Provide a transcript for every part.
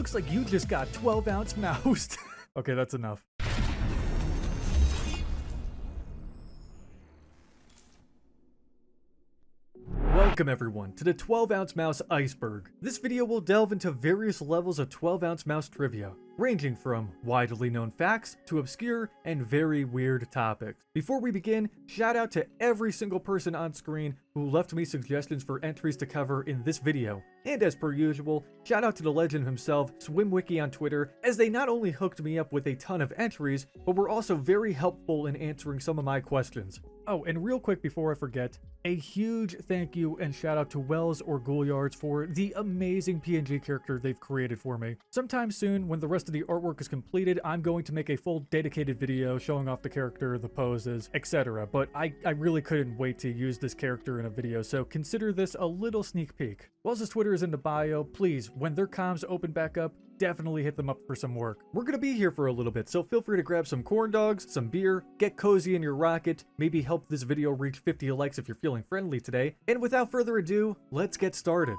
looks like you just got 12-ounce moused. Okay, that's enough. Welcome everyone to the 12-ounce mouse iceberg. This video will delve into various levels of 12-ounce mouse trivia, ranging from widely known facts to obscure and very weird topics. Before we begin, shout out to every single person on screen who left me suggestions for entries to cover in this video. And as per usual, shout out to the legend himself, SwimWiki on Twitter, as they not only hooked me up with a ton of entries, but were also very helpful in answering some of my questions. Oh, and real quick before I forget, a huge thank you and shout out to Wells or GhoulYards for the amazing PNG character they've created for me. Sometime soon, when the rest of the artwork is completed, I'm going to make a full dedicated video showing off the character, the poses, etc. But I really couldn't wait to use this character in a video, so consider this a little sneak peek. Wells' Twitter is in the bio. Please, when their comms open back up, definitely hit them up for some work. We're gonna be here for a little bit, so feel free to grab some corn dogs, some beer, get cozy in your rocket, maybe help this video reach 50 likes if you're feeling friendly today. And without further ado, let's get started.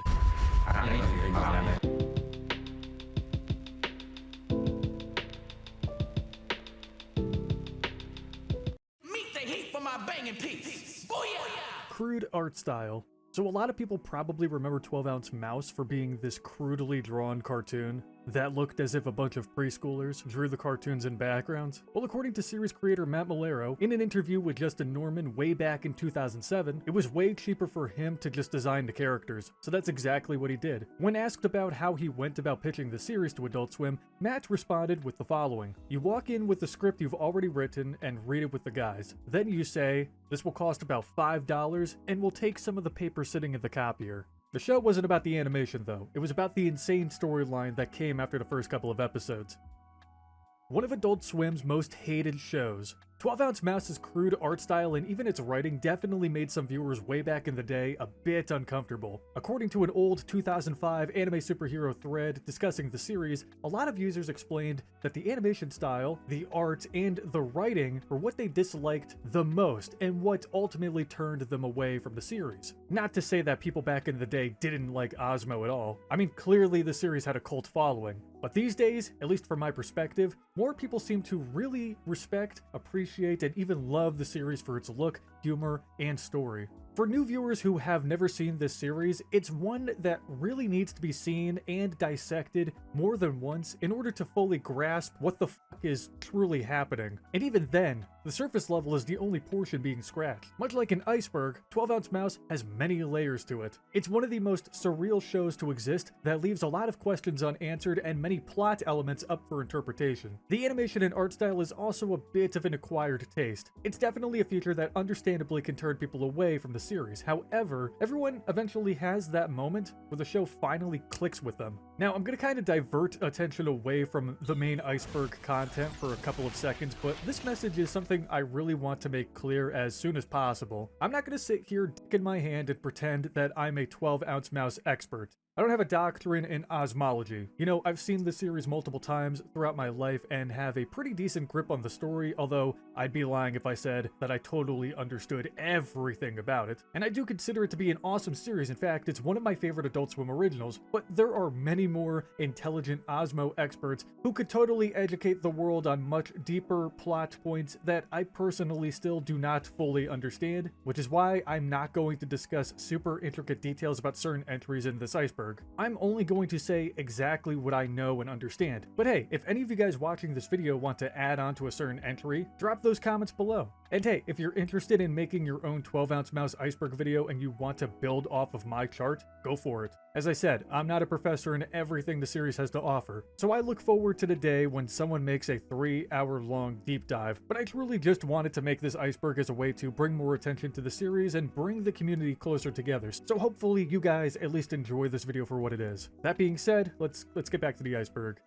Meet the heat for my banging piece. Booyah! Crude art style. So a lot of people probably remember 12-ounce mouse for being this crudely drawn cartoon that looked as if a bunch of preschoolers drew the cartoons in backgrounds. Well, according to series creator Matt Malero, in an interview with Justin Norman way back in 2007, it was way cheaper for him to just design the characters, so that's exactly what he did. When asked about how he went about pitching the series to Adult Swim, Matt responded with the following: "You walk in with the script you've already written and read it with the guys. Then you say, this will cost about $5 and we'll take some of the paper sitting in the copier." The show wasn't about the animation though, it was about the insane storyline that came after the first couple of episodes. One of Adult Swim's most hated shows. 12-ounce mouse's crude art style and even its writing definitely made some viewers way back in the day a bit uncomfortable. According to an old 2005 anime superhero thread discussing the series, a lot of users explained that the animation style, the art, and the writing were what they disliked the most and what ultimately turned them away from the series. Not to say that people back in the day didn't like Osmo at all. I mean, clearly the series had a cult following. But these days, at least from my perspective, more people seem to really respect, appreciate, and even love the series for its look, humor, and story. For new viewers who have never seen this series, it's one that really needs to be seen and dissected more than once in order to fully grasp what the fuck is truly happening. And even then, the surface level is the only portion being scratched. Much like an iceberg, 12-ounce mouse has many layers to it. It's one of the most surreal shows to exist that leaves a lot of questions unanswered and many plot elements up for interpretation. The animation and art style is also a bit of an acquired taste. It's definitely a feature that understandably can turn people away from the series. However, everyone eventually has that moment where the show finally clicks with them. Now, I'm gonna kind of divert attention away from the main iceberg content for a couple of seconds, but this message is something I really want to make clear as soon as possible. I'm not gonna sit here, dick in my hand, and pretend that I'm a 12-ounce mouse expert. I don't have a doctorate in osmology. You know, I've seen the series multiple times throughout my life and have a pretty decent grip on the story, although I'd be lying if I said that I totally understood everything about it. And I do consider it to be an awesome series. In fact, it's one of my favorite Adult Swim originals, but there are many more intelligent Osmo experts who could totally educate the world on much deeper plot points that I personally still do not fully understand, which is why I'm not going to discuss super intricate details about certain entries in this iceberg. I'm only going to say exactly what I know and understand. But hey, if any of you guys watching this video want to add on to a certain entry, drop those comments below. And hey, if you're interested in making your own 12-ounce mouse iceberg video and you want to build off of my chart, go for it. As I said, I'm not a professor in everything the series has to offer, so I look forward to the day when someone makes a 3-hour-long deep dive, but I truly just wanted to make this iceberg as a way to bring more attention to the series and bring the community closer together, so hopefully you guys at least enjoy this video for what it is. That being said, let's get back to the iceberg.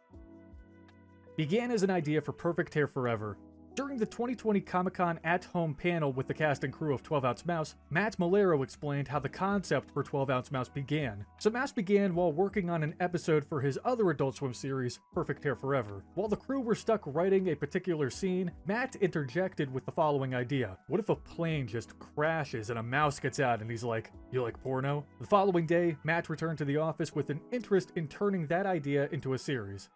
Began as an idea for perfect hair forever. During the 2020 Comic-Con at-home panel with the cast and crew of 12 Ounce Mouse, Matt Malero explained how the concept for 12 Ounce Mouse began. So Mouse began while working on an episode for his other Adult Swim series, Perfect Hair Forever. While the crew were stuck writing a particular scene, Matt interjected with the following idea. What if a plane just crashes and a mouse gets out and he's like, "You like porno?" The following day, Matt returned to the office with an interest in turning that idea into a series.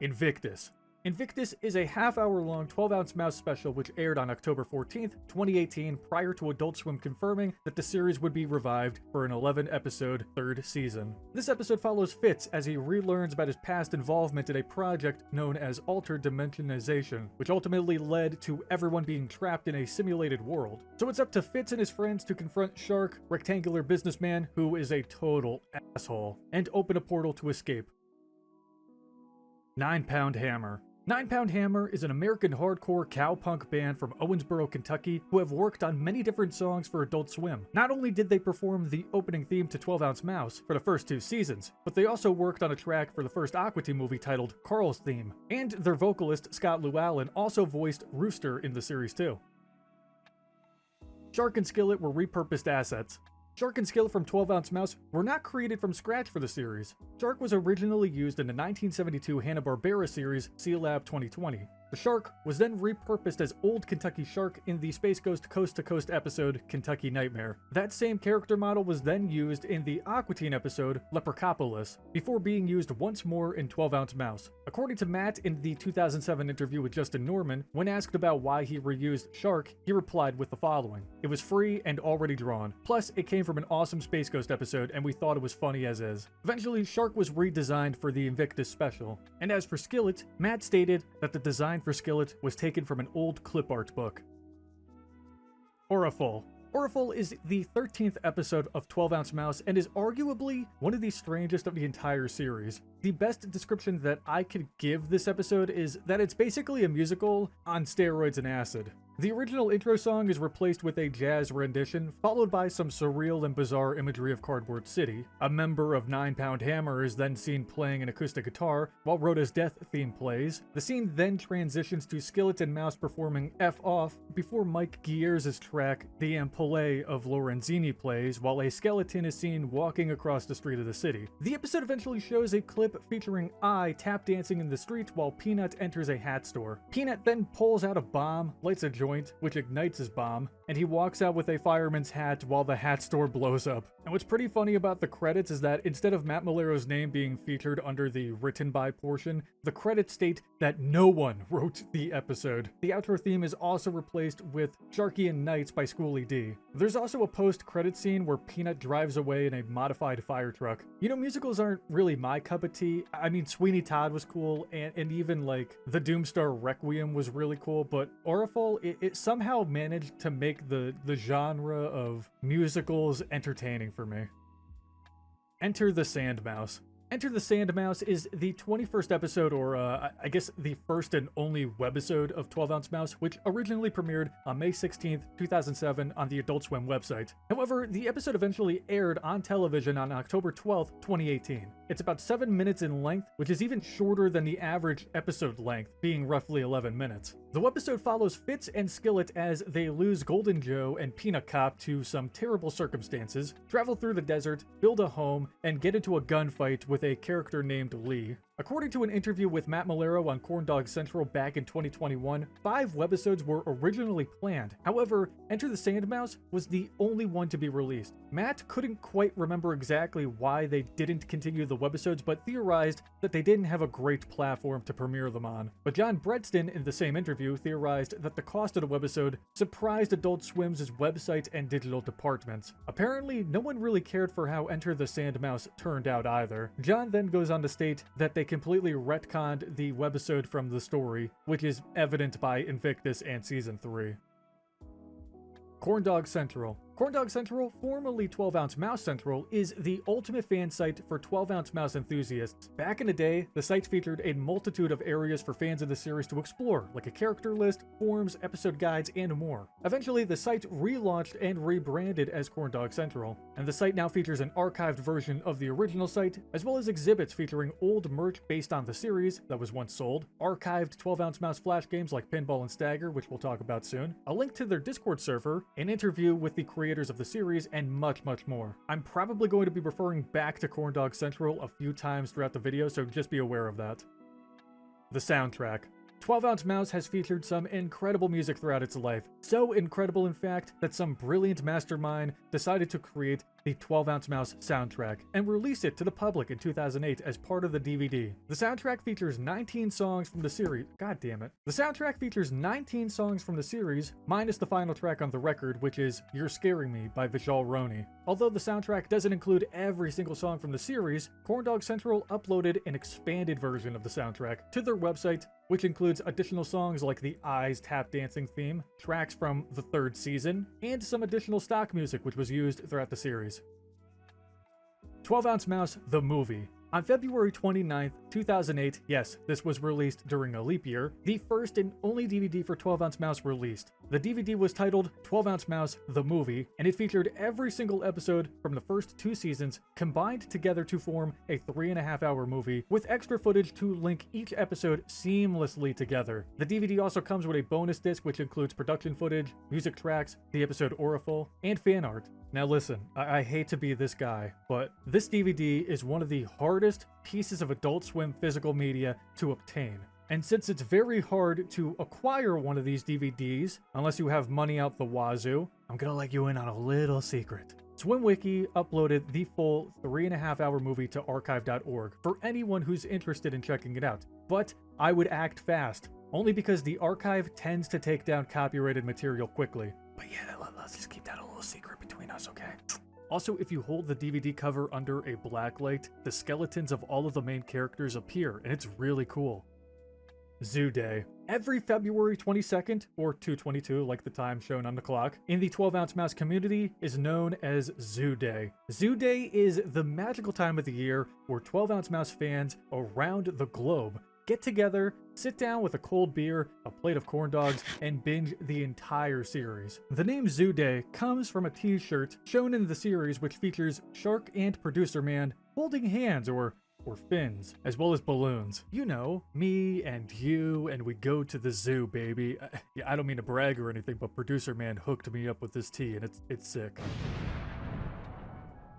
Invictus. Invictus is a half-hour-long 12 Ounce Mouse special which aired on October 14th, 2018, prior to Adult Swim confirming that the series would be revived for an 11-episode third season. This episode follows Fitz as he relearns about his past involvement in a project known as Altered Dimensionization, which ultimately led to everyone being trapped in a simulated world. So it's up to Fitz and his friends to confront Shark, Rectangular Businessman, who is a total asshole, and open a portal to escape. 9 Pound Hammer. 9 Pound Hammer is an American hardcore cowpunk band from Owensboro, Kentucky, who have worked on many different songs for Adult Swim. Not only did they perform the opening theme to 12 Ounce Mouse for the first 2 seasons, but they also worked on a track for the first Aqua Teen movie titled Carl's Theme. And their vocalist, Scott Llewellyn, also voiced Rooster in the series too. Shark and Skillet were repurposed assets. Shark and Skillet from 12 Ounce Mouse were not created from scratch for the series. Shark was originally used in the 1972 Hanna-Barbera series Sea-Lab 2020. The shark was then repurposed as Old Kentucky Shark in the Space Ghost Coast to Coast episode Kentucky Nightmare. That same character model was then used in the Aqua Teen episode Leprechapolis, before being used once more in 12 Ounce Mouse. According to Matt in the 2007 interview with Justin Norman, when asked about why he reused Shark, he replied with the following. "It was free and already drawn. Plus, it came from an awesome Space Ghost episode and we thought it was funny as is." Eventually, Shark was redesigned for the Invictus special. And as for Skillet, Matt stated that the design for Skillet was taken from an old clip art book. Oriful. Oriful is the 13th episode of 12 Ounce Mouse and is arguably one of the strangest of the entire series. The best description that I could give this episode is that it's basically a musical on steroids and acid. The original intro song is replaced with a jazz rendition, followed by some surreal and bizarre imagery of Cardboard City. A member of 9 Pound Hammer is then seen playing an acoustic guitar, while Rhoda's death theme plays. The scene then transitions to Skillet and Mouse performing F Off, before Mike Giers's track, The Ampoulet of Lorenzini plays, while a skeleton is seen walking across the street of the city. The episode eventually shows a clip featuring I tap dancing in the street while Peanut enters a hat store. Peanut then pulls out a bomb, lights a joint, which ignites his bomb, and he walks out with a fireman's hat while the hat store blows up. And what's pretty funny about the credits is that instead of Matt Malero's name being featured under the written by portion, the credits state that no one wrote the episode. The outro theme is also replaced with Sharky and Nights by Schoolie D. There's also a post-credit scene where Peanut drives away in a modified fire truck. You know, musicals aren't really my cup of tea. I mean, Sweeney Todd was cool, and even like the Doomstar Requiem was really cool, but Oriful, it somehow managed to make the genre of musicals entertaining for me. Enter the Sandmouse. Enter the Sandmouse is the 21st episode, or I guess the first and only webisode of 12 Ounce Mouse, which originally premiered on May 16th, 2007 on the Adult Swim website. However, the episode eventually aired on television on October 12th, 2018. It's about 7 minutes in length, which is even shorter than the average episode length, being roughly 11 minutes. The webisode follows Fitz and Skillet as they lose Golden Joe and Peanut Cop to some terrible circumstances, travel through the desert, build a home, and get into a gunfight with a character named Lee. According to an interview with Matt Malero on Corndog Central back in 2021, 5 webisodes were originally planned. However, Enter the Sandmouse was the only one to be released. Matt couldn't quite remember exactly why they didn't continue the webisodes, but theorized that they didn't have a great platform to premiere them on. But John Bredston, in the same interview, theorized that the cost of the webisode surprised Adult Swim's website and digital departments. Apparently, no one really cared for how Enter the Sandmouse turned out either. John then goes on to state that they completely retconned the webisode from the story, which is evident by Invictus and Season 3. Corndog Central. Corndog Central, formerly 12-Ounce Mouse Central, is the ultimate fan site for 12-ounce mouse enthusiasts. Back in the day, the site featured a multitude of areas for fans of the series to explore, like a character list, forums, episode guides, and more. Eventually, the site relaunched and rebranded as Corndog Central, and the site now features an archived version of the original site, as well as exhibits featuring old merch based on the series that was once sold, archived 12-ounce mouse flash games like Pinball and Stagger, which we'll talk about soon, a link to their Discord server, an interview with the creators of the series, and much more. I'm probably going to be referring back to Corndog Central a few times throughout the video, so just be aware of that. The soundtrack. 12-Ounce Mouse has featured some incredible music throughout its life. So incredible, in fact, that some brilliant mastermind decided to create the 12-Ounce Mouse soundtrack and release it to the public in 2008 as part of the DVD. The soundtrack features 19 songs from the series. God damn it. The soundtrack features 19 songs from the series, minus the final track on the record, which is You're Scaring Me by Vishal Roni. Although the soundtrack doesn't include every single song from the series, Corndog Central uploaded an expanded version of the soundtrack to their website, which includes additional songs like the Eyes tap dancing theme, tracks from the 3rd season, and some additional stock music which was used throughout the series. 12-Ounce Mouse, the movie. On February 29th, 2008, yes, this was released during a leap year, the first and only DVD for 12-Ounce Mouse released. The DVD was titled 12-Ounce Mouse, the Movie, and it featured every single episode from the first 2 seasons combined together to form a 3.5-hour movie with extra footage to link each episode seamlessly together. The DVD also comes with a bonus disc which includes production footage, music tracks, the episode Oriful, and fan art. Now listen, I hate to be this guy, but this DVD is one of the hardest pieces of Adult Swim physical media to obtain. And since it's very hard to acquire one of these DVDs, unless you have money out the wazoo, I'm gonna let you in on a little secret. SwimWiki uploaded the full 3.5-hour movie to archive.org for anyone who's interested in checking it out. But I would act fast, only because the archive tends to take down copyrighted material quickly. But yeah, let's just keep that a little secret between us, okay? Also, if you hold the DVD cover under a black light, the skeletons of all of the main characters appear, and it's really cool. Zoo Day. Every February 22nd, or 2/22 like the time shown on the clock, in the 12-Ounce Mouse community is known as Zoo Day. Zoo Day is the magical time of the year where 12-Ounce Mouse fans around the globe get together, sit down with a cold beer, a plate of corn dogs, and binge the entire series. The name Zoo Day comes from a t-shirt shown in the series which features Shark and Producer Man holding hands or fins, as well as balloons. You know, me and you, and we go to the zoo, baby. Yeah, I don't mean to brag or anything, but Producer Man hooked me up with this tea, and it's sick.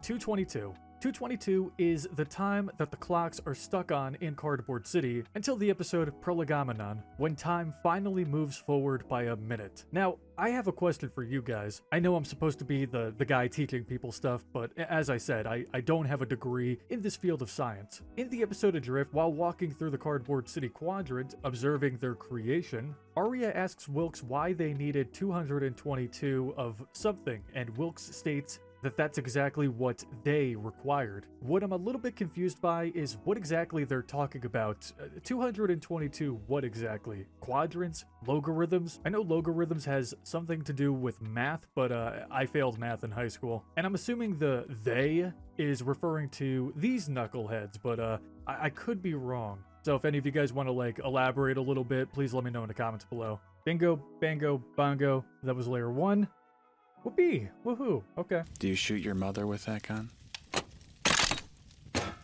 2/22. 2/22 is the time that the clocks are stuck on in Cardboard City until the episode Prolegamenon, when time finally moves forward by a minute. Now, I have a question for you guys. I know I'm supposed to be the guy teaching people stuff, but as I said, I don't have a degree in this field of science. In the episode Adrift, while walking through the Cardboard City quadrant, observing their creation, Arya asks Wilkes why they needed 222 of something, and Wilkes states that that's exactly what they required. What I'm a little bit confused by is what exactly they're talking about. 222 what exactly? Quadrants? Logarithms? I know logarithms has something to do with math, but I failed math in high school. And I'm assuming the they is referring to these knuckleheads, but I could be wrong. So if any of you guys want to like elaborate a little bit, please let me know in the comments below. Bingo, bango, bongo. That was layer 1. Whoopee! Woohoo! Okay. Do you shoot your mother with that gun?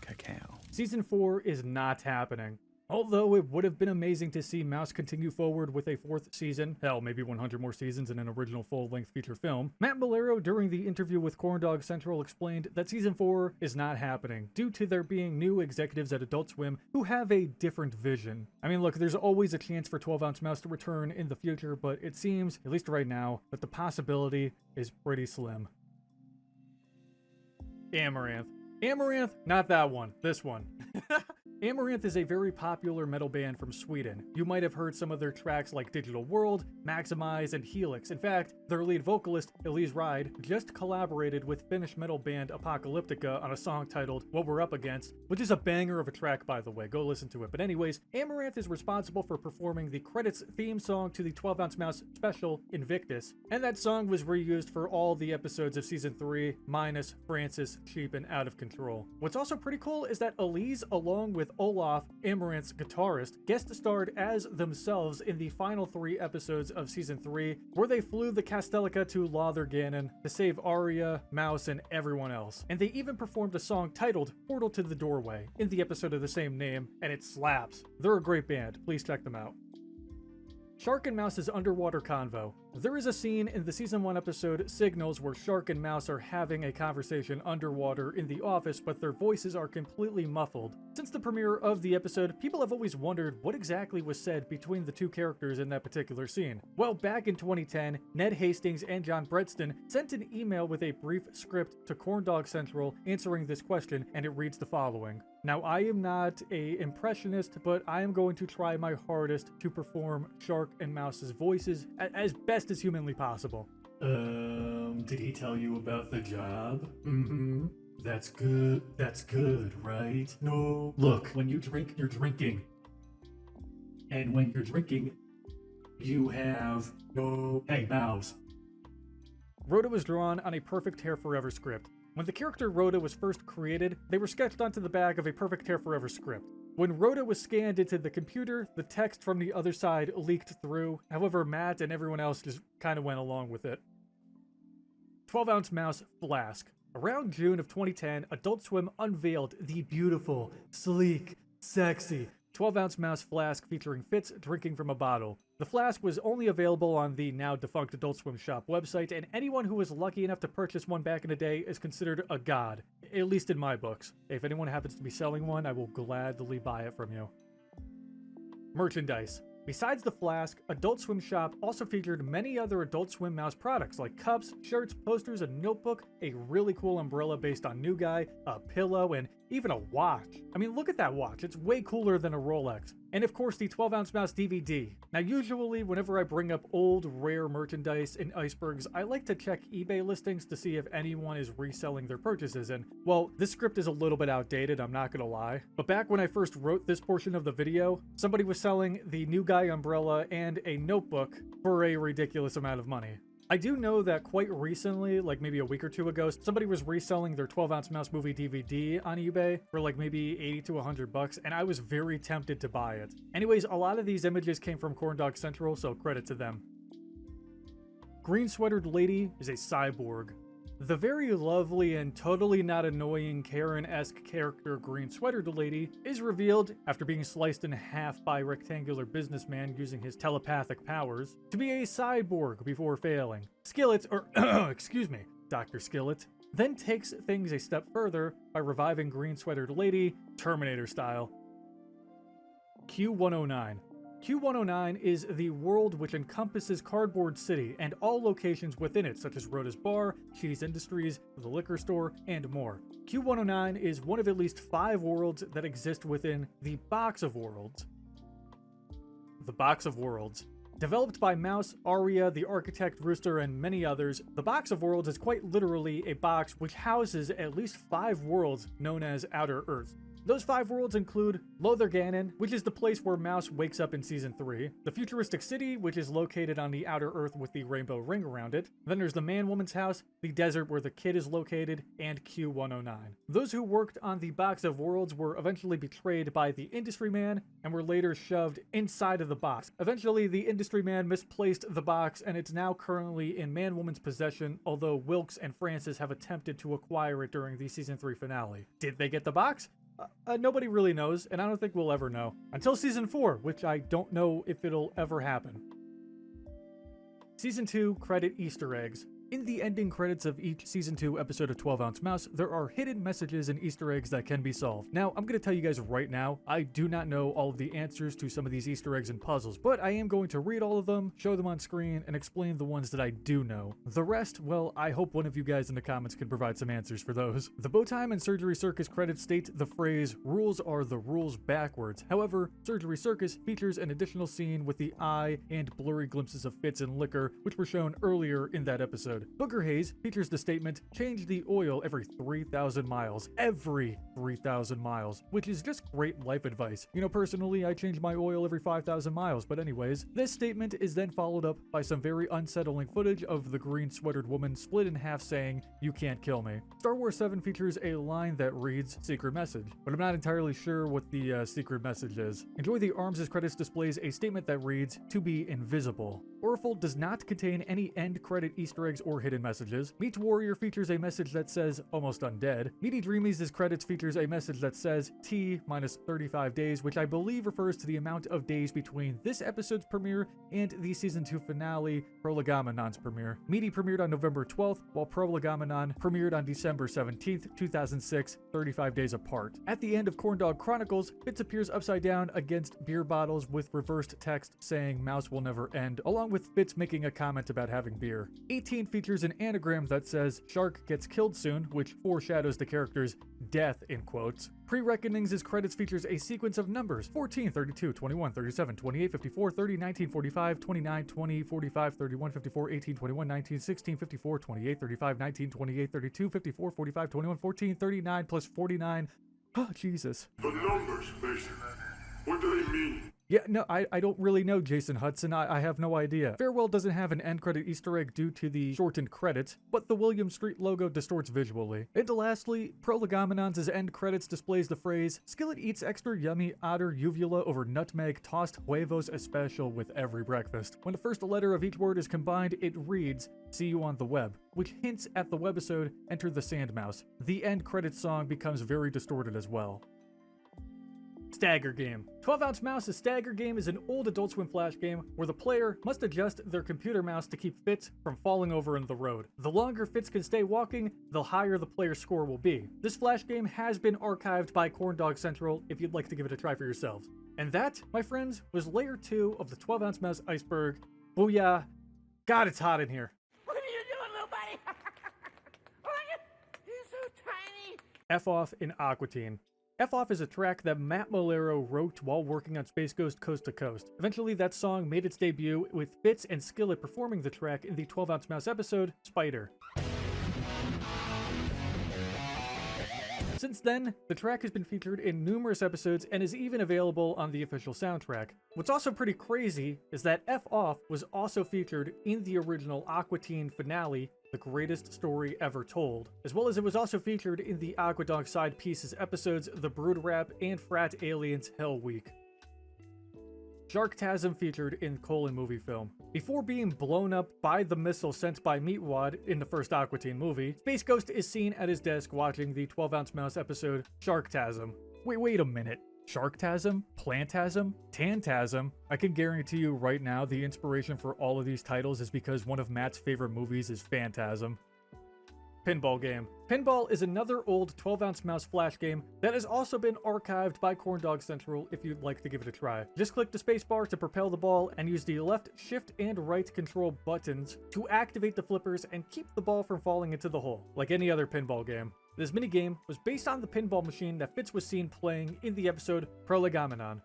Cacao. Season 4 is not happening. Although it would have been amazing to see Mouse continue forward with a 4th season, hell, maybe 100 more seasons and an original full-length feature film, Matt Bolero during the interview with Corndog Central explained that Season 4 is not happening due to there being new executives at Adult Swim who have a different vision. I mean, look, there's always a chance for 12-Ounce Mouse to return in the future, but it seems, at least right now, that the possibility is pretty slim. Amaranth. Amaranth, not that one, this one. Amaranth is a very popular metal band from Sweden. You might have heard some of their tracks like Digital World, Maximize, and Helix. In fact, their lead vocalist, Elise Ride, just collaborated with Finnish metal band Apocalyptica on a song titled What We're Up Against, which is a banger of a track, by the way. Go listen to it. But anyways, Amaranth is responsible for performing the credits theme song to the 12-Ounce Mouse special Invictus, and that song was reused for all the episodes of Season 3, minus Francis, Cheap, and Out of Control. What's also pretty cool is that Elise, along with Olaf, Amaranth's guitarist, guest starred as themselves in the final 3 episodes of Season 3, where they flew the Castellica to Lotharganon to save Arya, Mouse, and everyone else. And they even performed a song titled Portal to the Doorway in the episode of the same name, and it slaps. They're a great band. Please check them out. Shark and Mouse's underwater convo. There is a scene in the Season 1 episode Signals where Shark and Mouse are having a conversation underwater in the office, but their voices are completely muffled. Since the premiere of the episode, people have always wondered what exactly was said between the two characters in that particular scene. Well, back in 2010, Ned Hastings and John Bredston sent an email with a brief script to Corndog Central answering this question, and it reads the following. Now, I am not an impressionist, but I am going to try my hardest to perform Shark and Mouse's voices as best as humanly possible. Did he tell you about the job? Mm-hmm. That's good, right? No. Look, when you drink, you're drinking. And when you're drinking, you have no... Hey, Mouse. Rhoda was drawn on a Perfect Hair Forever script. When the character Rhoda was first created, they were sketched onto the back of a Perfect Hair Forever script. When Rhoda was scanned into the computer, the text from the other side leaked through. However, Matt and everyone else just kind of went along with it. 12-Ounce Mouse Flask. Around June of 2010, Adult Swim unveiled the beautiful, sleek, sexy 12-Ounce Mouse Flask featuring Fitz drinking from a bottle. The flask was only available on the now defunct Adult Swim shop website, and anyone who was lucky enough to purchase one back in the day is considered a god, at least in my books. If anyone happens to be selling one, I will gladly buy it from you. Merchandise. Besides the flask, Adult Swim shop also featured many other Adult Swim Mouse products like cups, shirts, posters, a notebook, a really cool umbrella based on New Guy, a pillow, and even a watch. I mean, look at that watch. It's way cooler than a Rolex. And of course, the 12-Ounce Mouse DVD. Now, usually, whenever I bring up old, rare merchandise in Icebergs, I like to check eBay listings to see if anyone is reselling their purchases. And, well, this script is a little bit outdated, I'm not gonna lie. But back when I first wrote this portion of the video, somebody was selling the New Guy umbrella and a notebook for a ridiculous amount of money. I do know that quite recently, like maybe a week or two ago, somebody was reselling their 12-Ounce Mouse movie DVD on eBay for like maybe 80 to 100 bucks, and I was very tempted to buy it. Anyways, a lot of these images came from Corndog Central, so credit to them. Green Sweatered Lady is a cyborg. The very lovely and totally not annoying Karen-esque character Green Sweatered Lady is revealed, after being sliced in half by a rectangular businessman using his telepathic powers, to be a cyborg before failing. Skillet, or excuse me, Dr. Skillet, then takes things a step further by reviving Green Sweatered Lady, Terminator style. Q109. Q109 is the world which encompasses Cardboard City and all locations within it, such as Rhoda's Bar, Cheese Industries, the liquor store, and more. Q109 is one of at least 5 worlds that exist within the Box of Worlds. The Box of Worlds. Developed by Mouse, Arya, the Architect, Rooster, and many others, the Box of Worlds is quite literally a box which houses at least 5 worlds known as Outer Earth. Those 5 worlds include Lotharganon, which is the place where Mouse wakes up in Season 3, the Futuristic City, which is located on the Outer Earth with the rainbow ring around it, then there's the Man-Woman's house, the desert where the kid is located, and Q109. Those who worked on the Box of Worlds were eventually betrayed by the Industry Man, and were later shoved inside of the box. Eventually, the Industry Man misplaced the box, and it's now currently in Man-Woman's possession, although Wilkes and Francis have attempted to acquire it during the Season 3 finale. Did they get the box? Nobody really knows, and I don't think we'll ever know. Until Season 4, which I don't know if it'll ever happen. Season 2 credit Easter eggs. In the ending credits of each Season 2 episode of 12 Ounce Mouse, there are hidden messages and Easter eggs that can be solved. Now, I'm going to tell you guys right now, I do not know all of the answers to some of these Easter eggs and puzzles, but I am going to read all of them, show them on screen, and explain the ones that I do know. The rest, well, I hope one of you guys in the comments can provide some answers for those. The Bowtime and Surgery Circus credits state the phrase, "rules are the rules" backwards. However, Surgery Circus features an additional scene with the eye and blurry glimpses of Fitz and Liquor, which were shown earlier in that episode. Booger Haze features the statement, "change the oil every 3,000 miles. Every 3,000 miles, which is just great life advice. You know, personally, I change my oil every 5,000 miles, but anyways, this statement is then followed up by some very unsettling footage of the green sweatered woman split in half saying, "You can't kill me." Star Wars 7 features a line that reads, "secret message," but I'm not entirely sure what the secret message is. Enjoy the Arms' credits displays a statement that reads, "to be invisible." Orphle does not contain any end credit Easter eggs or hidden messages. Meat Warrior features a message that says, "almost undead." Meaty Dreamies' credits features a message that says, "T minus 35 days," which I believe refers to the amount of days between this episode's premiere and the Season 2 finale, Prolegomenon's premiere. Meaty premiered on November 12th, while Prolegomenon premiered on December 17th, 2006, 35 days apart. At the end of Corndog Chronicles, Fitz appears upside down against beer bottles with reversed text saying "Mouse will never end," along with Fitz making a comment about having beer. 18 features an anagram that says "Shark gets killed soon," which foreshadows the character's death in quotes. Pre-Reckonings' credits features a sequence of numbers 14, 32, 21, 37, 28, 54, 30, 19, 45, 29, 20, 45, 31, 54, 18, 21, 19, 16, 54, 28, 35, 19, 28, 32, 54, 45, 21, 14, 39 plus 49. Oh, Jesus. The numbers, Mason. What do they mean? Yeah, no, I don't really know, Jason Hudson. I have no idea. Farewell doesn't have an end credit Easter egg due to the shortened credits, but the William Street logo distorts visually. And lastly, Prolegomenon's end credits displays the phrase, "Skillet eats extra yummy otter uvula over nutmeg tossed huevos especial with every breakfast." When the first letter of each word is combined, it reads, "See you on the web," which hints at the webisode Enter the Sandmouse. The end credits song becomes very distorted as well. Stagger Game. 12 Ounce Mouse's Stagger Game is an old Adult Swim Flash game where the player must adjust their computer mouse to keep Fitz from falling over in the road. The longer Fitz can stay walking, the higher the player's score will be. This Flash game has been archived by Corndog Central if you'd like to give it a try for yourselves. And that, my friends, was Layer 2 of the 12 Ounce Mouse Iceberg. Booyah. God, it's hot in here. What are you doing, little buddy? He's so tiny. F Off in Aquatine. F Off is a track that Matt Molero wrote while working on Space Ghost Coast to Coast. Eventually, that song made its debut with Fitz and Skillet performing the track in the 12 Ounce Mouse episode, Spider. Since then, the track has been featured in numerous episodes and is even available on the official soundtrack. What's also pretty crazy is that F Off was also featured in the original Aquatine finale, The Greatest Story Ever Told, as well as it was also featured in the Aquadog Side Pieces episodes The Brood Rap and Frat Aliens Hell Week. Sharktasm featured in Kool movie film. Before being blown up by the missile sent by Meatwad in the first Aquatine movie, Space Ghost is seen at his desk watching the 12 Ounce Mouse episode Sharktasm. Wait a minute. Sharktasm? Plantasm? Tantasm? I can guarantee you right now the inspiration for all of these titles is because one of Matt's favorite movies is Phantasm. Pinball Game. Pinball is another old 12 Ounce Mouse Flash game that has also been archived by Corndog Central if you'd like to give it a try. Just click the spacebar to propel the ball and use the left shift and right control buttons to activate the flippers and keep the ball from falling into the hole, like any other pinball game. This minigame was based on the pinball machine that Fitz was seen playing in the episode Prolegomenon.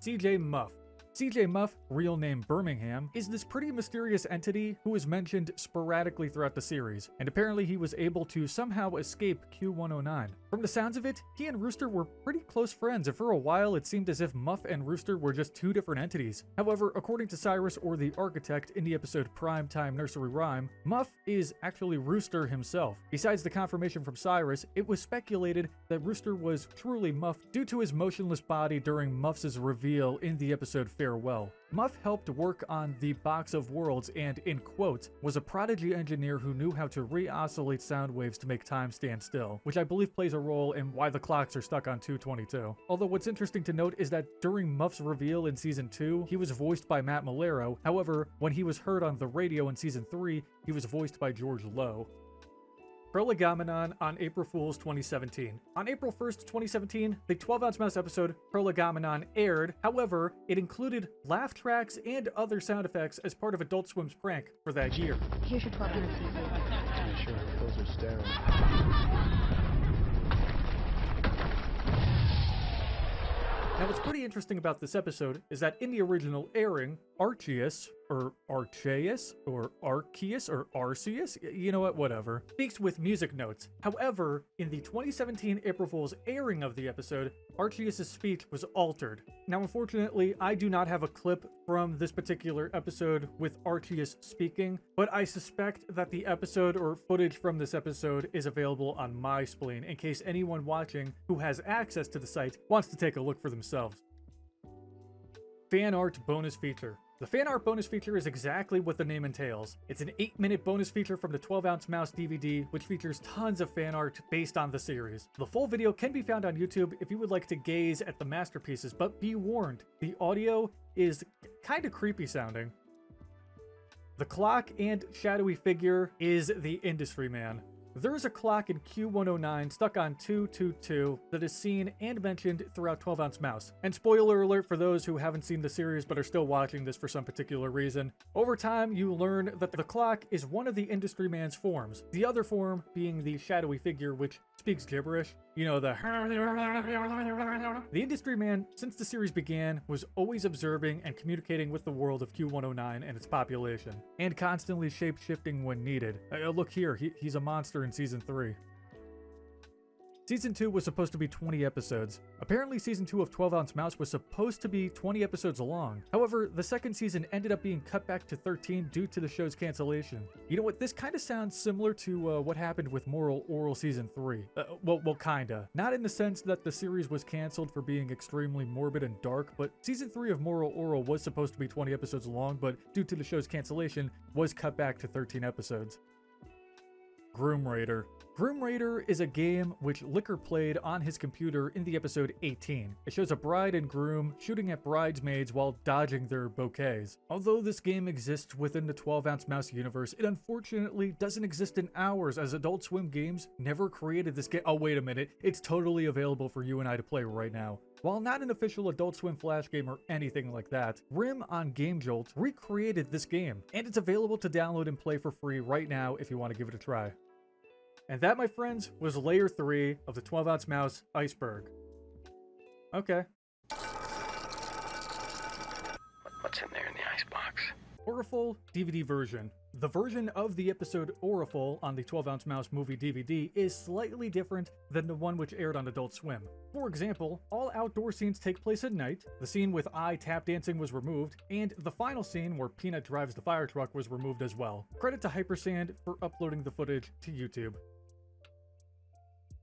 CJ Muff. CJ Muff, real name Birmingham, is this pretty mysterious entity who is mentioned sporadically throughout the series, and apparently he was able to somehow escape Q-109. From the sounds of it, he and Rooster were pretty close friends, and for a while it seemed as if Muff and Rooster were just two different entities. However, according to Cyrus or the Architect in the episode Primetime Nursery Rhyme, Muff is actually Rooster himself. Besides the confirmation from Cyrus, it was speculated that Rooster was truly Muff due to his motionless body during Muff's reveal in the episode farewell. Muff helped work on the Box of Worlds and, in quotes, was a prodigy engineer who knew how to re-oscillate sound waves to make time stand still, which I believe plays a role in why the clocks are stuck on 222. Although what's interesting to note is that during Muff's reveal in Season 2, he was voiced by Matt Malero. However, when he was heard on the radio in Season 3, he was voiced by George Lowe. Prolegamenon on April Fool's 2017. On April 1st, 2017, the 12-ounce mouse episode Prolegamenon aired. However, it included laugh tracks and other sound effects as part of Adult Swim's prank for that year. Here's your 1200 cc. Sure, those are sterile. Now, what's pretty interesting about this episode is that in the original airing, Arceus, or Arceus, or Arceus, or Arceus, you know what, whatever, speaks with music notes. However, in the 2017 April Fool's airing of the episode, Arceus' speech was altered. Now, unfortunately, I do not have a clip from this particular episode with Arceus speaking, but I suspect that the episode or footage from this episode is available on MySpleen in case anyone watching who has access to the site wants to take a look for themselves. Fan art bonus feature. The fan art bonus feature is exactly what the name entails. It's an 8-minute bonus feature from the 12-ounce mouse DVD, which features tons of fan art based on the series. The full video can be found on YouTube if you would like to gaze at the masterpieces, but be warned, the audio is kinda creepy sounding. The clock and shadowy figure is the Industry Man. There is a clock in Q109 stuck on 222 that is seen and mentioned throughout 12-ounce mouse. And spoiler alert for those who haven't seen the series but are still watching this for some particular reason. Over time, you learn that the clock is one of the Industry Man's forms, the other form being the shadowy figure, which speaks gibberish. You know, the Industry Man, since the series began, was always observing and communicating with the world of Q109 and its population, and constantly shape-shifting when needed. Look here, he's a monster in Season 3. Season 2 was supposed to be 20 episodes. Apparently, Season 2 of 12-ounce mouse was supposed to be 20 episodes long. However, the second season ended up being cut back to 13 due to the show's cancellation. You know what, this kind of sounds similar to what happened with Moral Oral Season 3. Well, kinda. Not in the sense that the series was canceled for being extremely morbid and dark, but Season 3 of Moral Oral was supposed to be 20 episodes long, but due to the show's cancellation, was cut back to 13 episodes. Groom Raider. Groom Raider is a game which Licker played on his computer in the episode 18. It shows a bride and groom shooting at bridesmaids while dodging their bouquets. Although this game exists within the 12-ounce mouse universe, it unfortunately doesn't exist in ours, as Adult Swim Games never created this game. Oh, wait a minute. It's totally available for you and I to play right now. While not an official Adult Swim Flash game or anything like that, Rim on Game Jolt recreated this game, and it's available to download and play for free right now if you want to give it a try. And that, my friends, was layer 3 of the 12-ounce mouse Iceberg. Okay. What's in there in the icebox? Oriful DVD version. The version of the episode Oriful on the 12-ounce mouse movie DVD is slightly different than the one which aired on Adult Swim. For example, all outdoor scenes take place at night, the scene with tap dancing was removed, and the final scene where Peanut drives the fire truck was removed as well. Credit to Hypersand for uploading the footage to YouTube.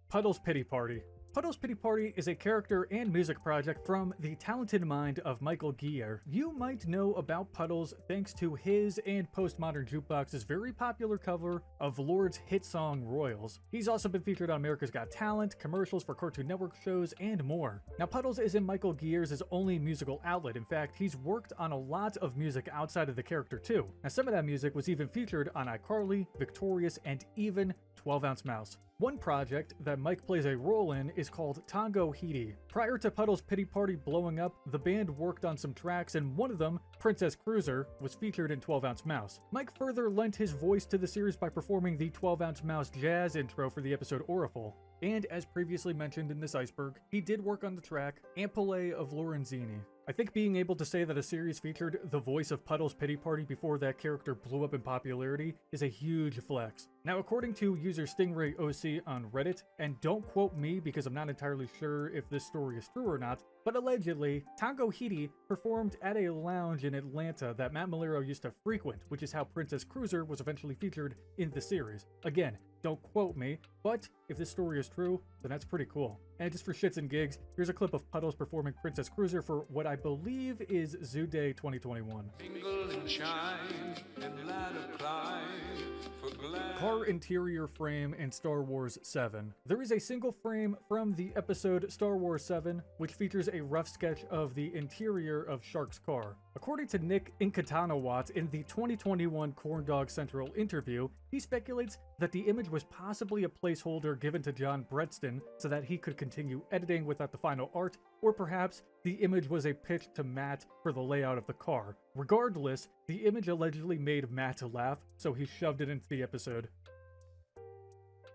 Puddle's Pity Party. Puddle's Pity Party is a character and music project from the talented mind of Michael Gier. You might know about Puddles thanks to his and Postmodern Jukebox's very popular cover of Lord's hit song Royals. He's also been featured on America's Got Talent, commercials for Cartoon Network shows, and more. Now, Puddles isn't Michael Gier's only musical outlet. In fact, he's worked on a lot of music outside of the character too. Now, some of that music was even featured on iCarly, Victorious, and even 12-ounce mouse. One project that Mike plays a role in is called Tango Hidi. Prior to Puddle's Pity Party blowing up, the band worked on some tracks, and one of them, Princess Cruiser, was featured in 12-ounce mouse. Mike further lent his voice to the series by performing the 12-ounce mouse jazz intro for the episode Oriful. And as previously mentioned in this Iceberg, he did work on the track Ampule of Lorenzini. I think being able to say that a series featured the voice of Puddle's Pity Party before that character blew up in popularity is a huge flex. Now, according to user Stingray OC on Reddit, and don't quote me because I'm not entirely sure if this story is true or not, but allegedly, Tango Hidi performed at a lounge in Atlanta that Matt Malero used to frequent, which is how Princess Cruiser was eventually featured in the series. Again, don't quote me, but if this story is true, then that's pretty cool. And just for shits and gigs, here's a clip of Puddles performing Princess Cruiser for what I believe is Zoo Day 2021. Car interior frame in Star Wars 7. There is a single frame from the episode Star Wars 7, which features a rough sketch of the interior of Shark's car. According to Nick Inkatanawat in the 2021 Corndog Central interview, he speculates that the image was possibly a placeholder given to John Bretsten so that he could continue editing without the final art, or perhaps the image was a pitch to Matt for the layout of the car. Regardless, the image allegedly made Matt laugh, so he shoved it into the episode.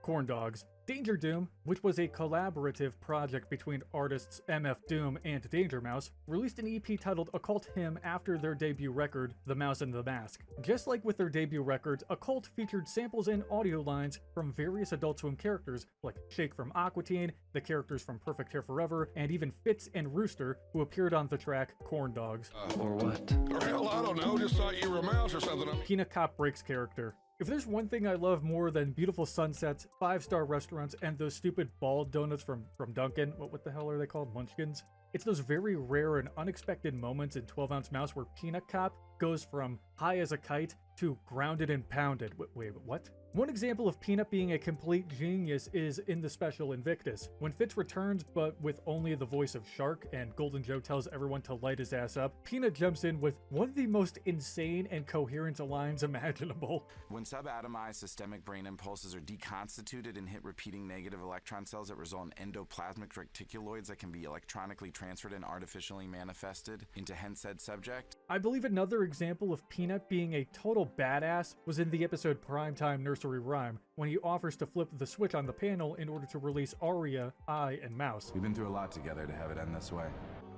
Corn Dogs. Danger Doom, which was a collaborative project between artists MF Doom and Danger Mouse, released an EP titled Occult Hymn after their debut record, The Mouse and the Mask. Just like with their debut records, Occult featured samples and audio lines from various Adult Swim characters, like Shake from Aqua Teen, the characters from Perfect Hair Forever, and even Fitz and Rooster, who appeared on the track Corn Dogs. Or what? Hell, I don't know. Just thought you were a mouse or something. Peanut Cop Breaks character. If there's one thing I love more than beautiful sunsets, 5-star restaurants, and those stupid bald donuts from Dunkin', what the hell are they called? Munchkins? It's those very rare and unexpected moments in 12-Ounce Mouse where Peanut Cop goes from high as a kite to grounded and pounded. Wait, what? One example of Peanut being a complete genius is in the special Invictus. When Fitz returns, but with only the voice of Shark, and Golden Joe tells everyone to light his ass up, Peanut jumps in with one of the most insane and coherent lines imaginable. When subatomized systemic brain impulses are deconstituted and hit repeating negative electron cells that result in endoplasmic reticuloids that can be electronically transferred and artificially manifested into hence said subject. I believe another example of Peanut being a total badass was in the episode Primetime Nursery Rhyme, when he offers to flip the switch on the panel in order to release Aria, I, and Mouse. We've been through a lot together to have it end this way.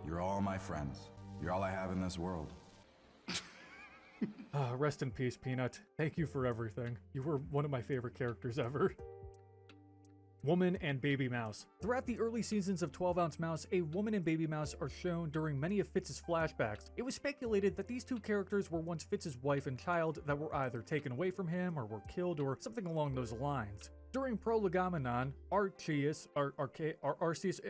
You're all my friends. You're all I have in this world. Rest in peace, Peanut. Thank you for everything. You were one of my favorite characters ever. Woman and Baby Mouse. Throughout the early seasons of 12-Ounce Mouse, a woman and Baby Mouse are shown during many of Fitz's flashbacks. It was speculated that these two characters were once Fitz's wife and child that were either taken away from him or were killed or something along those lines. During Prolegamenon, Arceus,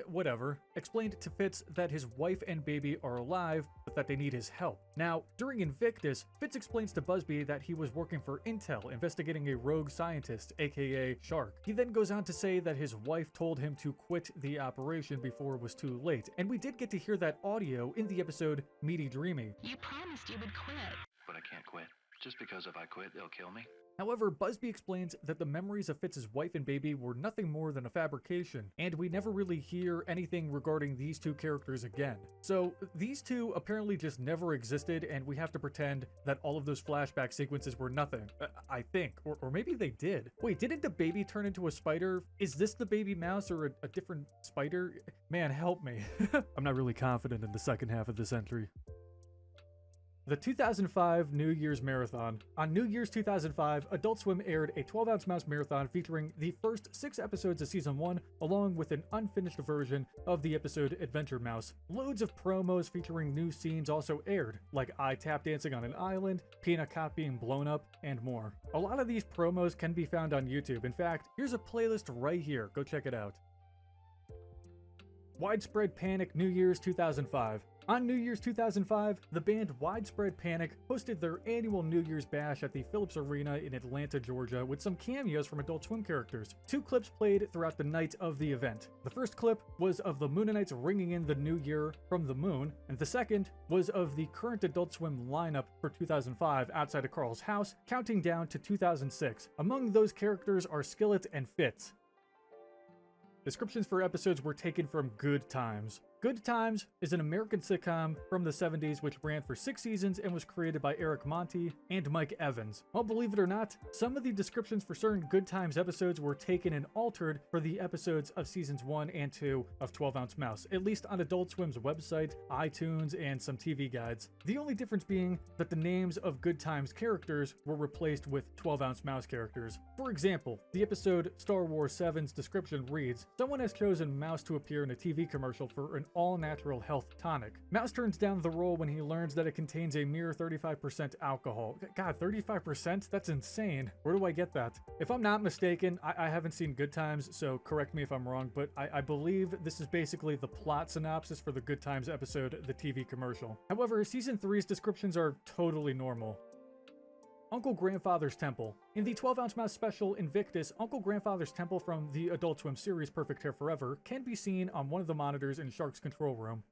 whatever, explained to Fitz that his wife and baby are alive, but that they need his help. Now, during Invictus, Fitz explains to Busby that he was working for Intel, investigating a rogue scientist, aka Shark. He then goes on to say that his wife told him to quit the operation before it was too late, and we did get to hear that audio in the episode Meaty Dreamy. You promised you would quit. But I can't quit. Just because if I quit, they'll kill me. However, Busby explains that the memories of Fitz's wife and baby were nothing more than a fabrication, and we never really hear anything regarding these two characters again. So these two apparently just never existed, and we have to pretend that all of those flashback sequences were nothing. I think, or maybe they did. Wait, didn't the baby turn into a spider? Is this the baby mouse or a different spider? Man, help me. I'm not really confident in the second half of this entry. The 2005 New Year's Marathon. On New Year's 2005, Adult Swim aired a 12-Ounce Mouse marathon featuring the first 6 episodes of Season 1, along with an unfinished version of the episode Adventure Mouse. Loads of promos featuring new scenes also aired, like I tap dancing on an island, Peanut Cop being blown up, and more. A lot of these promos can be found on YouTube. In fact, here's a playlist right here. Go check it out. Widespread Panic New Year's 2005. On New Year's 2005, the band Widespread Panic hosted their annual New Year's Bash at the Phillips Arena in Atlanta, Georgia, with some cameos from Adult Swim characters. 2 clips played throughout the night of the event. The first clip was of the Moonanites ringing in the new year from the moon, and the second was of the current Adult Swim lineup for 2005 outside of Carl's house, counting down to 2006. Among those characters are Skillet and Fitz. Descriptions for episodes were taken from Good Times. Good Times is an American sitcom from the 70s which ran for 6 seasons and was created by Eric Monty and Mike Evans. Well, believe it or not, some of the descriptions for certain Good Times episodes were taken and altered for the episodes of seasons 1 and 2 of 12-Ounce Mouse, at least on Adult Swim's website, iTunes, and some TV guides. The only difference being that the names of Good Times characters were replaced with 12-Ounce Mouse characters. For example, the episode Star Wars 7's description reads, someone has chosen Mouse to appear in a TV commercial for an all-natural health tonic. Mouse turns down the role when he learns that it contains a mere 35% alcohol. God, 35%? That's insane. Where do I get that? If I'm not mistaken, I haven't seen Good Times, so correct me if I'm wrong, but I believe this is basically the plot synopsis for the Good Times episode, the TV commercial. However, Season 3's descriptions are totally normal. Uncle Grandfather's Temple. In the 12-ounce mouse special Invictus, Uncle Grandfather's Temple from the Adult Swim series Perfect Hair Forever can be seen on one of the monitors in Shark's control room.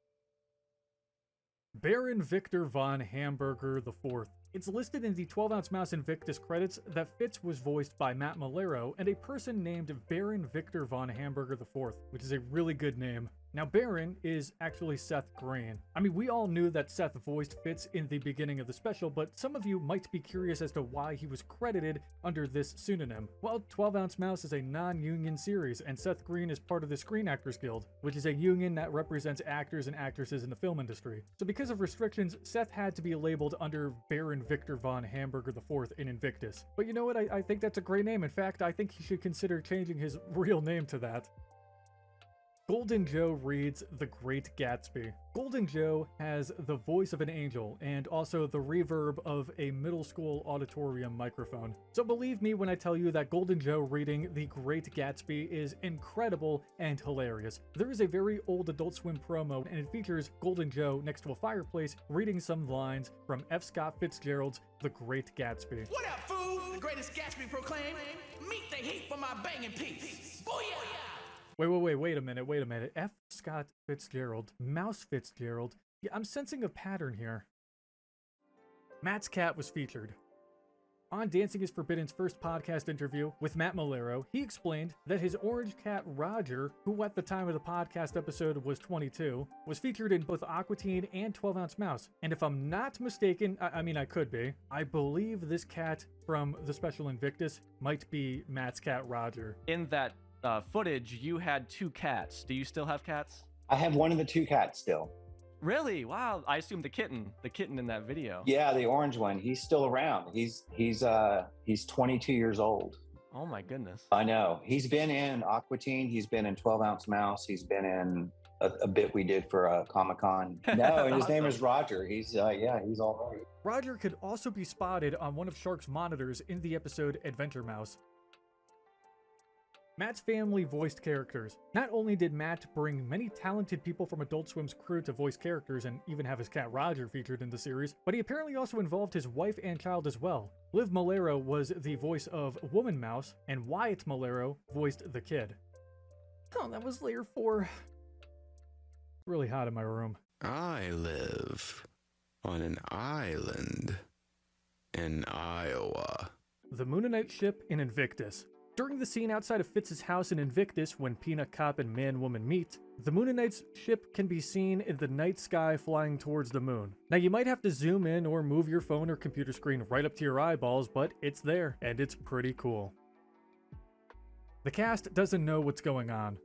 Baron Victor von Hamburger IV. It's listed in the 12-ounce mouse Invictus credits that Fitz was voiced by Matt Malero and a person named Baron Victor von Hamburger IV, which is a really good name. Now, Baron is actually Seth Green. I mean, we all knew that Seth voiced Fitz in the beginning of the special, but some of you might be curious as to why he was credited under this pseudonym. Well, 12-ounce mouse is a non-union series, and Seth Green is part of the Screen Actors Guild, which is a union that represents actors and actresses in the film industry. So because of restrictions, Seth had to be labeled under Baron Victor von Hamburger IV in Invictus. But you know what? I think that's a great name. In fact, I think he should consider changing his real name to that. Golden Joe reads The Great Gatsby. Golden Joe has the voice of an angel and also the reverb of a middle school auditorium microphone. So believe me when I tell you that Golden Joe reading The Great Gatsby is incredible and hilarious. There is a very old Adult Swim promo and it features Golden Joe next to a fireplace reading some lines from F. Scott Fitzgerald's The Great Gatsby. What up, fool? The greatest Gatsby proclaimed. Meet the heat for my banging piece. Booyah! Wait a minute. F. Scott Fitzgerald, Mouse Fitzgerald. Yeah, I'm sensing a pattern here. Matt's cat was featured. On Dancing is Forbidden's first podcast interview with Matt Malero, he explained that his orange cat Roger, who at the time of the podcast episode was 22, was featured in both Aqua Teen and 12-ounce mouse. And if I'm not mistaken, I mean I could be, I believe this cat from the special Invictus might be Matt's cat Roger. In that footage, you had 2 cats. Do you still have cats? I have one of the 2 cats still. Really? Wow. I assume the kitten in that video. Yeah, the orange one. He's still around. He's 22 years old. Oh my goodness. I know. He's been in Aqua Teen. He's been in 12-ounce mouse. He's been in a bit we did for Comic-Con. No, his Awesome. name is Roger. He's he's all right. Roger could also be spotted on one of Shark's monitors in the episode Adventure Mouse. Matt's family voiced characters. Not only did Matt bring many talented people from Adult Swim's crew to voice characters and even have his cat Roger featured in the series, but he apparently also involved his wife and child as well. Liv Malero was the voice of Woman Mouse, and Wyatt Malero voiced the kid. Oh, that was layer 4. Really hot in my room. I live on an island in Iowa. The Moonanite ship in Invictus. During the scene outside of Fitz's house in Invictus, when Peanut Cop and Man-Woman meet, the Moonanite's ship can be seen in the night sky flying towards the moon. Now, you might have to zoom in or move your phone or computer screen right up to your eyeballs, but it's there, and it's pretty cool. The cast doesn't know what's going on.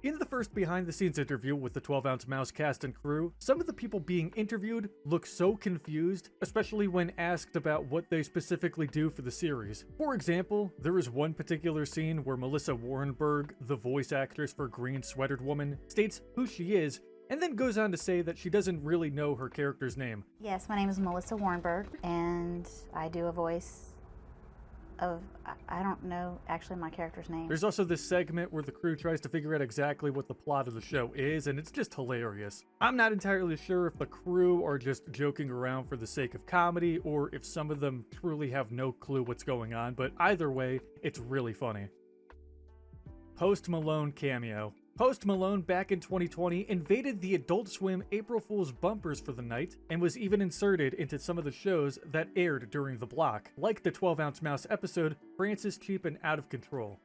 In the first behind-the-scenes interview with the 12-ounce mouse cast and crew, some of the people being interviewed look so confused, especially when asked about what they specifically do for the series. For example, there is one particular scene where Melissa Warrenberg, the voice actress for Green Sweatered Woman, states who she is, and then goes on to say that she doesn't really know her character's name. Yes, my name is Melissa Warrenberg, and I do a voice of, I don't know actually my character's name. There's also this segment where the crew tries to figure out exactly what the plot of the show is, and it's just hilarious. I'm not entirely sure if the crew are just joking around for the sake of comedy, or if some of them truly have no clue what's going on, but either way, it's really funny. Post Malone cameo. Post Malone back in 2020 invaded the Adult Swim April Fool's bumpers for the night and was even inserted into some of the shows that aired during the block, like the 12-ounce mouse episode Francis Cheap and Out of Control.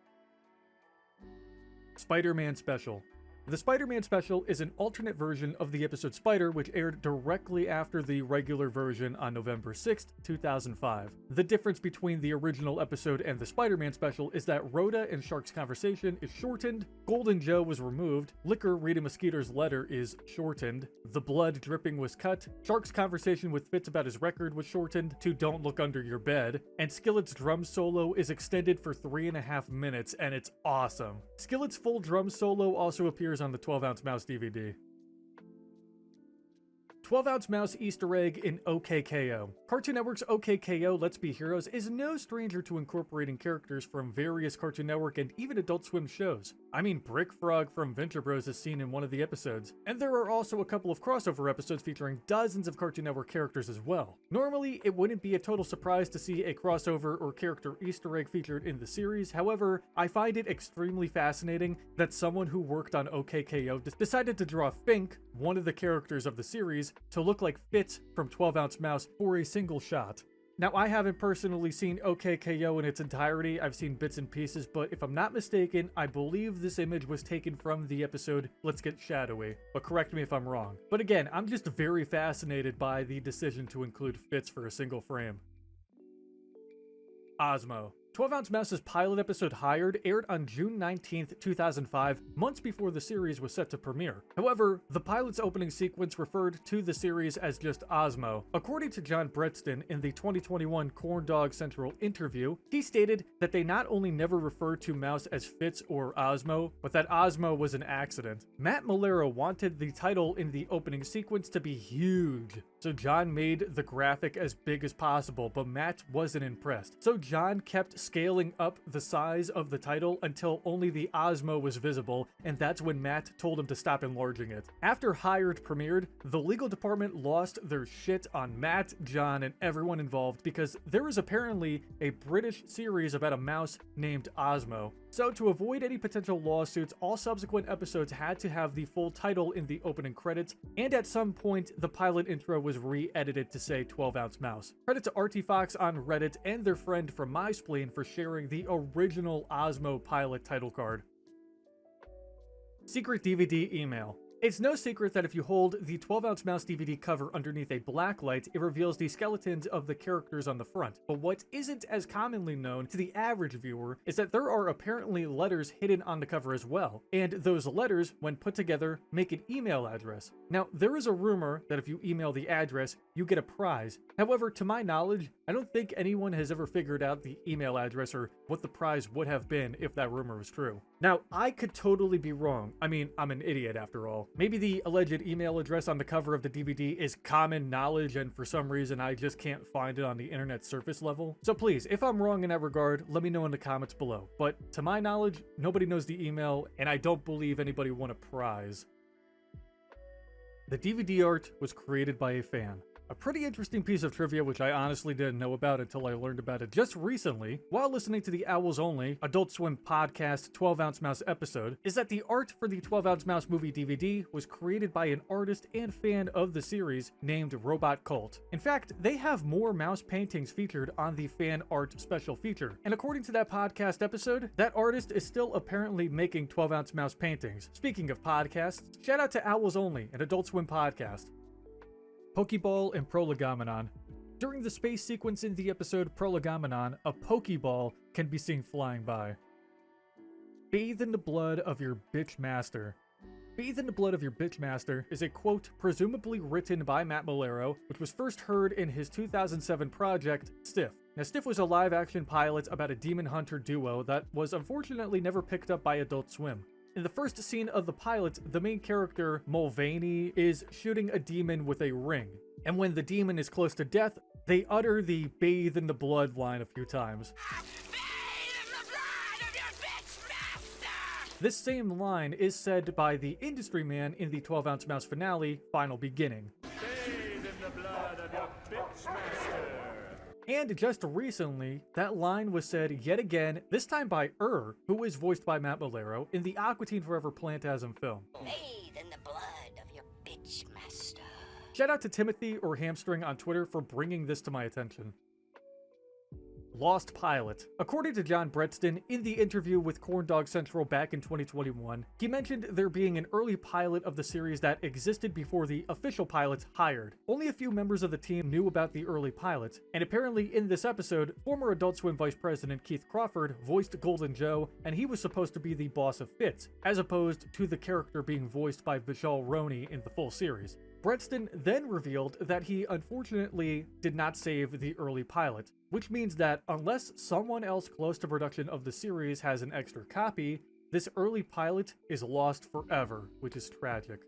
Spider-Man special. The Spider-Man special is an alternate version of the episode Spider, which aired directly after the regular version on November 6th, 2005. The difference between the original episode and the Spider-Man special is that Rhoda and Shark's conversation is shortened, Golden Joe was removed, Liquor reading Mosquito's letter is shortened, the blood dripping was cut, Shark's conversation with Fitz about his record was shortened to Don't Look Under Your Bed, and Skillet's drum solo is extended for 3.5 minutes, and it's awesome. Skillet's full drum solo also appears on the 12-ounce Mouse DVD. 12-ounce Mouse Easter egg in OKKO. Cartoon Network's OKKO Let's Be Heroes is no stranger to incorporating characters from various Cartoon Network and even Adult Swim shows. I mean, Brick Frog from Venture Bros is seen in one of the episodes, and there are also a couple of crossover episodes featuring dozens of Cartoon Network characters as well. Normally, it wouldn't be a total surprise to see a crossover or character Easter egg featured in the series. However, I find it extremely fascinating that someone who worked on OKKO decided to draw Fink, one of the characters of the series, to look like Fitz from 12-ounce Mouse for a single shot. Now, I haven't personally seen OKKO in its entirety, I've seen bits and pieces, but if I'm not mistaken, I believe this image was taken from the episode Let's Get Shadowy, but correct me if I'm wrong. But again, I'm just very fascinated by the decision to include Fitz for a single frame. Osmo. 12-ounce Mouse's pilot episode Hired aired on June 19th, 2005, months before the series was set to premiere. However, the pilot's opening sequence referred to the series as just Osmo. According to John Brettston in the 2021 Corn Dog Central interview, he stated that they not only never referred to Mouse as Fitz or Osmo, but that Osmo was an accident. Matt Malero wanted the title in the opening sequence to be huge, so John made the graphic as big as possible, but Matt wasn't impressed. So John kept scaling up the size of the title until only the Osmo was visible, and that's when Matt told him to stop enlarging it. After Hired premiered, the legal department lost their shit on Matt, John, and everyone involved because there is apparently a British series about a mouse named Osmo. So to avoid any potential lawsuits, all subsequent episodes had to have the full title in the opening credits, and at some point, the pilot intro was re-edited to say 12-ounce Mouse. Credit to Artie Fox on Reddit and their friend from MySpleen for sharing the original Osmo pilot title card. Secret DVD email. It's no secret that if you hold the 12-ounce Mouse DVD cover underneath a black light, it reveals the skeletons of the characters on the front. But what isn't as commonly known to the average viewer is that there are apparently letters hidden on the cover as well, and those letters, when put together, make an email address. Now, there is a rumor that if you email the address, you get a prize. However, to my knowledge, I don't think anyone has ever figured out the email address or what the prize would have been if that rumor was true. Now, I could totally be wrong. I mean, I'm an idiot after all. Maybe the alleged email address on the cover of the DVD is common knowledge and for some reason I just can't find it on the internet surface level. So please, if I'm wrong in that regard, let me know in the comments below. But to my knowledge, nobody knows the email and I don't believe anybody won a prize. The DVD art was created by a fan. A pretty interesting piece of trivia which I honestly didn't know about until I learned about it just recently while listening to the Owls Only Adult Swim podcast 12-ounce Mouse episode is that the art for the 12-ounce Mouse movie DVD was created by an artist and fan of the series named Robot Cult. In fact, they have more mouse paintings featured on the fan art special feature. And according to that podcast episode, that artist is still apparently making 12-ounce Mouse paintings. Speaking of podcasts, shout out to Owls Only, an Adult Swim podcast. Pokeball and Prolegamenon. During the space sequence in the episode Prolegamenon, a Pokeball can be seen flying by. Bathe in the blood of your bitch master. Bathe in the blood of your bitch master is a quote presumably written by Matt Malero, which was first heard in his 2007 project, Stiff. Now, Stiff was a live-action pilot about a demon hunter duo that was unfortunately never picked up by Adult Swim. In the first scene of the pilot, the main character, Mulvaney, is shooting a demon with a ring. And when the demon is close to death, they utter the bathe in the blood line a few times. This same line is said by the industry man in the 12-ounce Mouse finale, Final Beginning. Bathe in the blood of your bitch master. And just recently, that line was said yet again, this time by who is voiced by Matt Malero, in the Aqua Teen Forever Plantasm film. Bathe in the blood of your bitch master. Shout out to Timothy or Hamstring on Twitter for bringing this to my attention. Lost pilot. According to John Brettston, in the interview with Corndog Central back in 2021, he mentioned there being an early pilot of the series that existed before the official pilots hired. Only a few members of the team knew about the early pilot, and apparently in this episode, former Adult Swim Vice President Keith Crawford voiced Golden Joe, and he was supposed to be the boss of Fitz, as opposed to the character being voiced by Vishal Roney in the full series. Brettston then revealed that he unfortunately did not save the early pilot, which means that unless someone else close to production of the series has an extra copy, this early pilot is lost forever, which is tragic.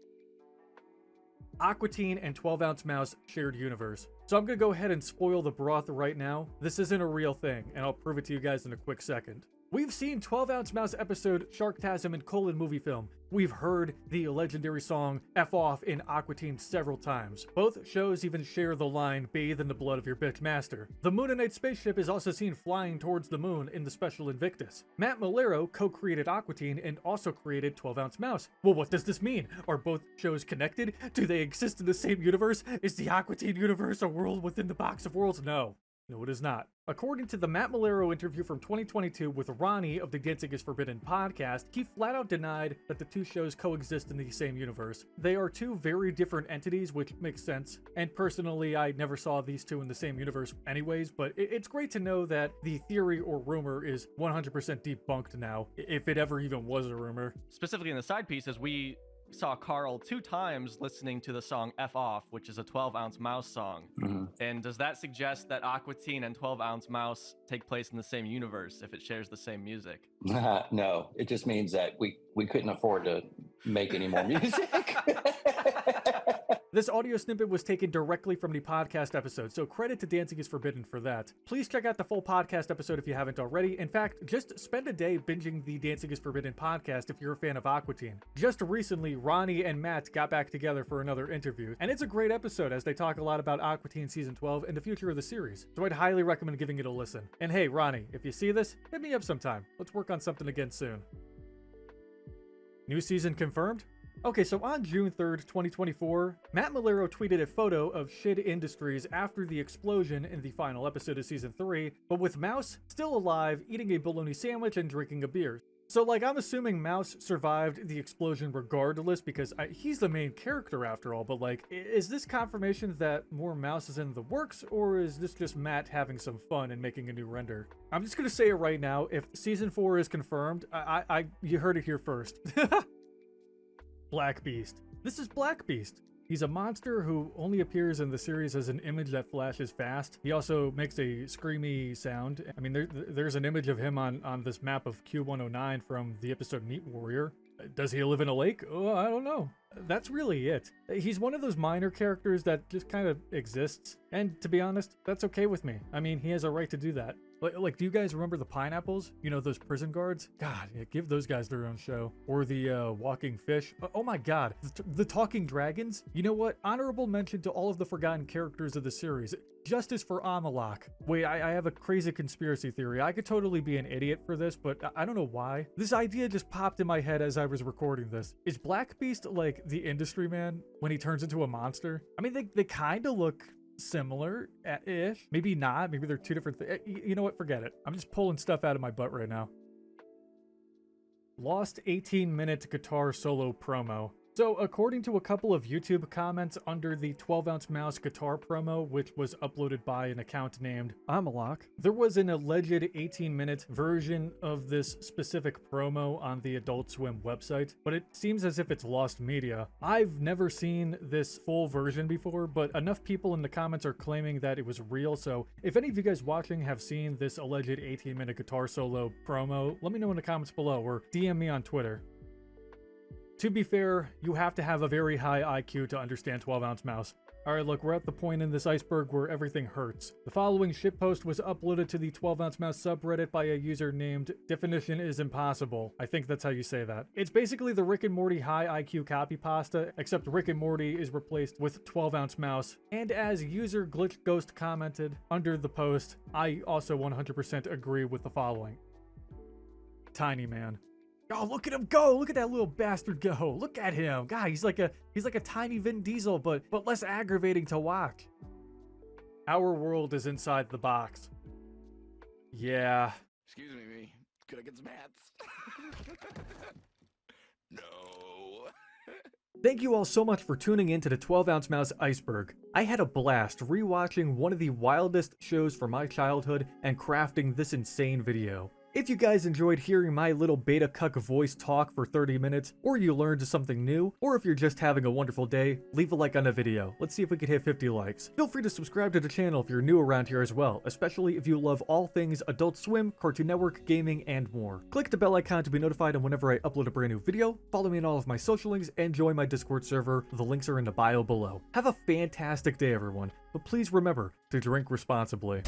Aqua Teen and 12-Ounce Mouse shared universe. So I'm gonna go ahead and spoil the broth right now. This isn't a real thing, and I'll prove it to you guys in a quick second. We've seen 12-Ounce Mouse episode Sharktasm and Kool movie film. We've heard the legendary song F Off in Aqua Teen several times. Both shows even share the line, bathe in the blood of your bitch master. The Moonanite spaceship is also seen flying towards the moon in the special Invictus. Matt Malero co-created Aqua Teen and also created 12-Ounce Mouse. Well, what does this mean? Are both shows connected? Do they exist in the same universe? Is the Aqua Teen universe a world within the box of worlds? No, it is not. According to the Matt Malero interview from 2022 with Ronnie of the Dancing is Forbidden podcast, he flat out denied that the two shows coexist in the same universe. They are two very different entities, which makes sense. And personally, I never saw these two in the same universe anyways, but it's great to know that the theory or rumor is 100% debunked now, if it ever even was a rumor. Specifically in the side pieces, we saw Carl 2 times listening to the song F Off, which is a 12-Ounce Mouse song. And does that suggest that Aqua Teen and 12-Ounce Mouse take place in the same universe if it shares the same music? No, it just means that we couldn't afford to make any more music. This audio snippet was taken directly from the podcast episode, so credit to Dancing is Forbidden for that. Please check out the full podcast episode if you haven't already. In fact, just spend a day binging the Dancing is Forbidden podcast if you're a fan of Aqua Teen. Just recently, Ronnie and Matt got back together for another interview, and it's a great episode as they talk a lot about Aqua Teen Season 12 and the future of the series, so I'd highly recommend giving it a listen. And hey, Ronnie, if you see this, hit me up sometime. Let's work on something again soon. New season confirmed? Okay, so on June 3rd, 2024, Matt Malero tweeted a photo of Shid Industries after the explosion in the final episode of Season 3, but with Mouse still alive, eating a bologna sandwich and drinking a beer. So, I'm assuming Mouse survived the explosion regardless because he's the main character after all, but, is this confirmation that more Mouse is in the works, or is this just Matt having some fun and making a new render? I'm just gonna say it right now, if Season 4 is confirmed, you heard it here first. Black Beast. This is Black Beast. He's a monster who only appears in the series as an image that flashes fast. He also makes a screamy sound. I mean, there's an image of him on this map of Q109 from the episode Meat Warrior. Does he live in a lake? Oh, I don't know. That's really it. He's one of those minor characters that just kind of exists. And to be honest, that's okay with me. I mean, he has a right to do that. Do you guys remember the pineapples? You know, those prison guards? God, yeah, give those guys their own show. Or the walking fish. Oh my god, the talking dragons? You know what? Honorable mention to all of the forgotten characters of the series. Justice for Amalak. Wait, I have a crazy conspiracy theory. I could totally be an idiot for this, but I don't know why. This idea just popped in my head as I was recording this. Is Black Beast like the Industry Man when he turns into a monster? I mean, they kind of look similar-ish. Maybe not. Maybe they're two different things. You know what? Forget it. I'm just pulling stuff out of my butt right now. Lost 18-minute guitar solo promo. So, according to a couple of YouTube comments under the 12-Ounce Mouse guitar promo, which was uploaded by an account named Amalak, there was an alleged 18-minute version of this specific promo on the Adult Swim website, but it seems as if it's lost media. I've never seen this full version before, but enough people in the comments are claiming that it was real, so if any of you guys watching have seen this alleged 18-minute guitar solo promo, let me know in the comments below, or DM me on Twitter. To be fair, you have to have a very high IQ to understand 12-Ounce Mouse. Alright, look, we're at the point in this iceberg where everything hurts. The following shitpost was uploaded to the 12-Ounce Mouse subreddit by a user named Definition is Impossible. I think that's how you say that. It's basically the Rick and Morty high IQ copy pasta, except Rick and Morty is replaced with 12-Ounce Mouse. And as user Glitch Ghost commented under the post, I also 100% agree with the following. Tiny Man. Oh, look at him go! Look at that little bastard go! Look at him! God, he's like a tiny Vin Diesel, but less aggravating to watch. Our world is inside the box. Yeah. Excuse me. Could I get some hats? No. Thank you all so much for tuning in to the 12-Ounce Mouse Iceberg. I had a blast rewatching one of the wildest shows from my childhood and crafting this insane video. If you guys enjoyed hearing my little beta cuck voice talk for 30 minutes, or you learned something new, or if you're just having a wonderful day, leave a like on the video. Let's see if we can hit 50 likes. Feel free to subscribe to the channel if you're new around here as well, especially if you love all things Adult Swim, Cartoon Network, gaming, and more. Click the bell icon to be notified on whenever I upload a brand new video, follow me on all of my social links, and join my Discord server. The links are in the bio below. Have a fantastic day, everyone, but please remember to drink responsibly.